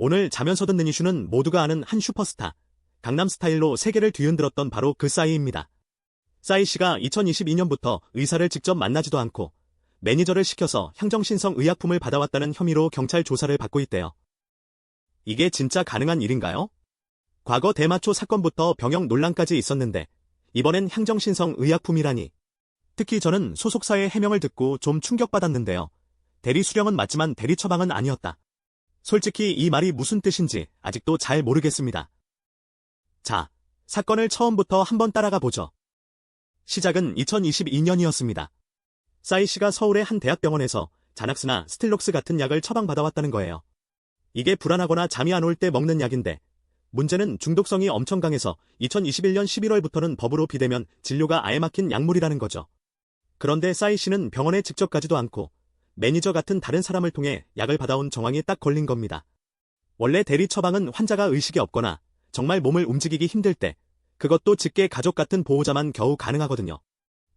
오늘 자면서 듣는 이슈는 모두가 아는 한 슈퍼스타, 강남스타일로 세계를 뒤흔들었던 바로 그 싸이입니다. 싸이 씨가 2022년부터 의사를 직접 만나지도 않고 매니저를 시켜서 향정신성 의약품을 받아왔다는 혐의로 경찰 조사를 받고 있대요. 이게 진짜 가능한 일인가요? 과거 대마초 사건부터 병역 논란까지 있었는데 이번엔 향정신성 의약품이라니. 특히 저는 소속사의 해명을 듣고 좀 충격받았는데요. 대리 수령은 맞지만 대리 처방은 아니었다. 솔직히 이 말이 무슨 뜻인지 아직도 잘 모르겠습니다. 자, 사건을 처음부터 한번 따라가 보죠. 시작은 2022년이었습니다. 싸이 씨가 서울의 한 대학병원에서 자낙스나 스틸록스 같은 약을 처방받아왔다는 거예요. 이게 불안하거나 잠이 안 올 때 먹는 약인데 문제는 중독성이 엄청 강해서 2021년 11월부터는 법으로 비대면 진료가 아예 막힌 약물이라는 거죠. 그런데 싸이 씨는 병원에 직접 가지도 않고 매니저 같은 다른 사람을 통해 약을 받아온 정황이 딱 걸린 겁니다. 원래 대리 처방은 환자가 의식이 없거나 정말 몸을 움직이기 힘들 때, 그것도 직계 가족 같은 보호자만 겨우 가능하거든요.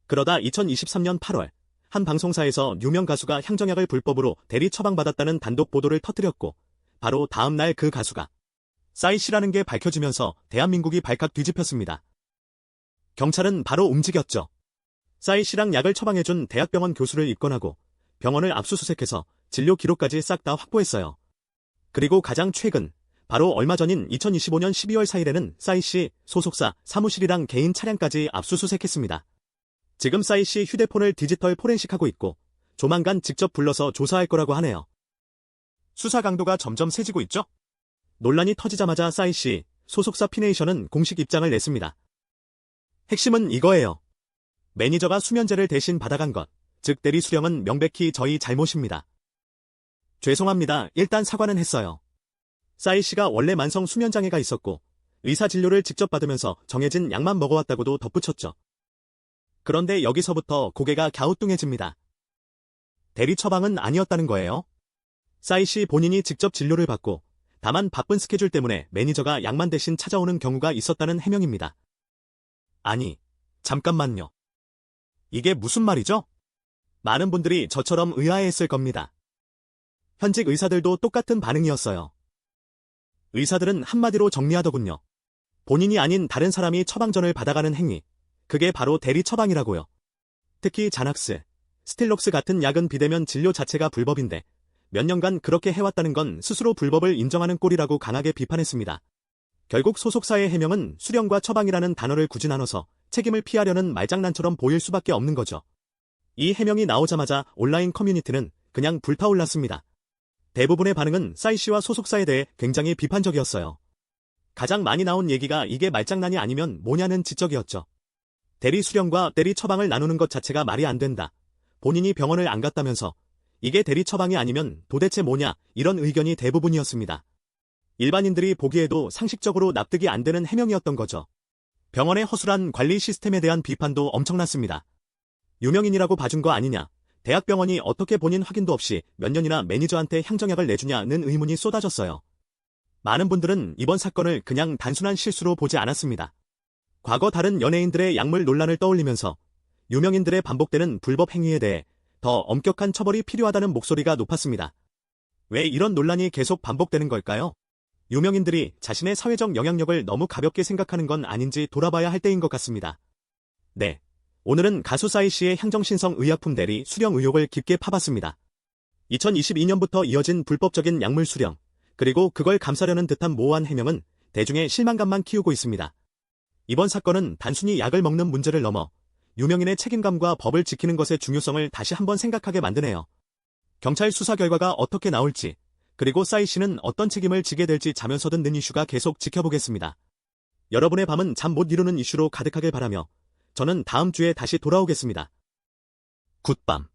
그러다 2023년 8월 한 방송사에서 유명 가수가 향정약을 불법으로 대리 처방받았다는 단독 보도를 터뜨렸고 바로 다음 날 그 가수가 싸이 씨라는 게 밝혀지면서 대한민국이 발칵 뒤집혔습니다. 경찰은 바로 움직였죠. 싸이 씨랑 약을 처방해준 대학병원 교수를 입건하고 병원을 압수수색해서 진료 기록까지 싹 다 확보했어요. 그리고 가장 최근, 바로 얼마 전인 2025년 12월 4일에는 싸이 씨 소속사 사무실이랑 개인 차량까지 압수수색했습니다. 지금 싸이 씨 휴대폰을 디지털 포렌식하고 있고 조만간 직접 불러서 조사할 거라고 하네요. 수사 강도가 점점 세지고 있죠? 논란이 터지자마자 싸이 씨 소속사 피네이션은 공식 입장을 냈습니다. 핵심은 이거예요. 매니저가 수면제를 대신 받아간 것, 즉 대리 수령은 명백히 저희 잘못입니다. 죄송합니다. 일단 사과는 했어요. 싸이 씨가 원래 만성 수면장애가 있었고 의사 진료를 직접 받으면서 정해진 약만 먹어왔다고도 덧붙였죠. 그런데 여기서부터 고개가 갸우뚱해집니다. 대리 처방은 아니었다는 거예요. 싸이 씨 본인이 직접 진료를 받고 다만 바쁜 스케줄 때문에 매니저가 약만 대신 찾아오는 경우가 있었다는 해명입니다. 아니, 잠깐만요. 이게 무슨 말이죠? 많은 분들이 저처럼 의아해했을 겁니다. 현직 의사들도 똑같은 반응이었어요. 의사들은 한마디로 정리하더군요. 본인이 아닌 다른 사람이 처방전을 받아가는 행위, 그게 바로 대리 처방이라고요. 특히 자낙스, 스틸록스 같은 약은 비대면 진료 자체가 불법인데 몇 년간 그렇게 해왔다는 건 스스로 불법을 인정하는 꼴이라고 강하게 비판했습니다. 결국 소속사의 해명은 수령과 처방이라는 단어를 굳이 나눠서 책임을 피하려는 말장난처럼 보일 수밖에 없는 거죠. 이 해명이 나오자마자 온라인 커뮤니티는 그냥 불타올랐습니다. 대부분의 반응은 싸이 씨와 소속사에 대해 굉장히 비판적이었어요. 가장 많이 나온 얘기가 이게 말장난이 아니면 뭐냐는 지적이었죠. 대리 수령과 대리 처방을 나누는 것 자체가 말이 안 된다. 본인이 병원을 안 갔다면서 이게 대리 처방이 아니면 도대체 뭐냐, 이런 의견이 대부분이었습니다. 일반인들이 보기에도 상식적으로 납득이 안 되는 해명이었던 거죠. 병원의 허술한 관리 시스템에 대한 비판도 엄청났습니다. 유명인이라고 봐준 거 아니냐, 대학병원이 어떻게 본인 확인도 없이 몇 년이나 매니저한테 향정약을 내주냐는 의문이 쏟아졌어요. 많은 분들은 이번 사건을 그냥 단순한 실수로 보지 않았습니다. 과거 다른 연예인들의 약물 논란을 떠올리면서 유명인들의 반복되는 불법 행위에 대해 더 엄격한 처벌이 필요하다는 목소리가 높았습니다. 왜 이런 논란이 계속 반복되는 걸까요? 유명인들이 자신의 사회적 영향력을 너무 가볍게 생각하는 건 아닌지 돌아봐야 할 때인 것 같습니다. 네. 오늘은 가수 싸이 씨의 향정신성 의약품 대리 수령 의혹을 깊게 파봤습니다. 2022년부터 이어진 불법적인 약물 수령, 그리고 그걸 감싸려는 듯한 모호한 해명은 대중의 실망감만 키우고 있습니다. 이번 사건은 단순히 약을 먹는 문제를 넘어 유명인의 책임감과 법을 지키는 것의 중요성을 다시 한번 생각하게 만드네요. 경찰 수사 결과가 어떻게 나올지, 그리고 싸이 씨는 어떤 책임을 지게 될지 자면서 듣는 이슈가 계속 지켜보겠습니다. 여러분의 밤은 잠 못 이루는 이슈로 가득하길 바라며 저는 다음 주에 다시 돌아오겠습니다. 굿밤.